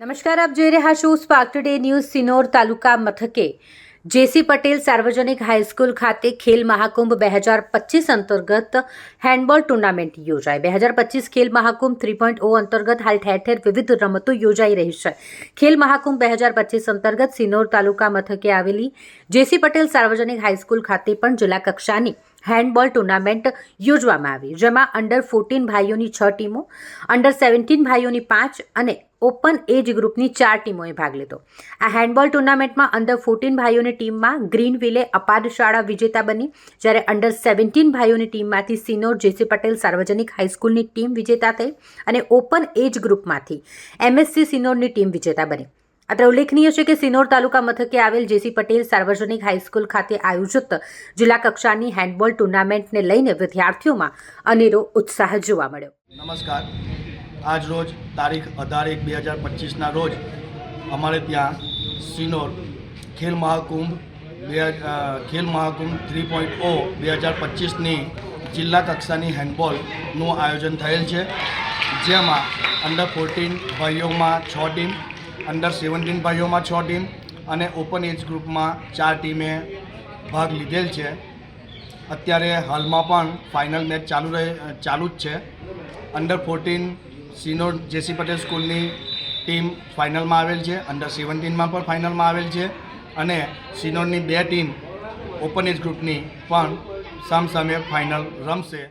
નમસ્કાર, આપ જોઈ રહ્યા છો સ્પાર્ક ટુડે ન્યૂઝ. સિનોર તાલુકા મથકે જેસી પટેલ સાર્વજનિક હાઈસ્કૂલ ખાતે ખેલ મહાકુંભ 2025 અંતર્ગત હેન્ડબોલ ટુર્નામેન્ટ યોજાઈ. 2025 ખેલ મહાકુંભ 3.0 અંતર્ગત હાલ ઠેર ઠેર વિવિધ રમતો યોજાઈ રહી છે. ખેલ મહાકુંભ 2025 અંતર્ગત સિનોર તાલુકા મથકે આવેલી જેસી પટેલ સાર્વજનિક હાઈસ્કૂલ ખાતે પણ જિલ્લા કક્ષાની હેન્ડબોલ ટુર્નામેન્ટ યોજવામાં આવી, જેમાં અંડર 14 ભાઈઓની 6 ટીમો, અંડર 17 ભાઈઓની 5 અને ઓપન એજ ગ્રુપની 4 ટીમોએ ભાગ લીધો. આ હેન્ડબોલ ટુર્નામેન્ટમાં અંડર 14 ભાઈઓની ટીમમાં ગ્રીનવિલે અપાદ શાળા વિજેતા બની, જ્યારે અંડર 17 ભાઈઓની ટીમમાંથી સિનોર જેસી પટેલ સાર્વજનિક હાઈસ્કૂલની ટીમ વિજેતા થઈ અને ઓપન એજ ગ્રુપમાંથી એમએસસી સિનોરની ટીમ વિજેતા બની. અત્રે ઉલ્લેખનીય છે કે સિનોર તાલુકા મથકે આવેલ જેસી પટેલ સાર્વજનિક હાઈસ્કૂલ ખાતે આયોજિત જિલ્લા કક્ષાની હેન્ડબોલ ટુર્નામેન્ટને લઈને વિદ્યાર્થીઓમાં અનેરો ઉત્સાહ જોવા મળ્યો. નમસ્કાર. આજ રોજ તારીખ 18/1/2025ના રોજ અમારે ત્યાં સિનોર ખેલ મહાકુંભ 3.0 2025ની જિલ્લા કક્ષાની હેન્ડબોલનું આયોજન થયેલ છે, જેમાં અંડર 14 ભાઈઓમાં 6 ટીમ, અંડર 17 ભાઈઓમાં 6 ટીમ અને ઓપન એજ ગ્રુપમાં 4 ટીમે ભાગ લીધેલ છે. અત્યારે હાલમાં પણ ફાઇનલ મેચ ચાલુ જ છે. અંડર 14 સિનોર જેસી પટેલ સ્કૂલની ટીમ ફાઇનલમાં આવેલ છે, અંડર 17માં પણ ફાઇનલમાં આવેલ છે અને સિનોરની 2 ટીમ ઓપન એજ ગ્રુપની પણ સામસામે ફાઇનલ રમશે.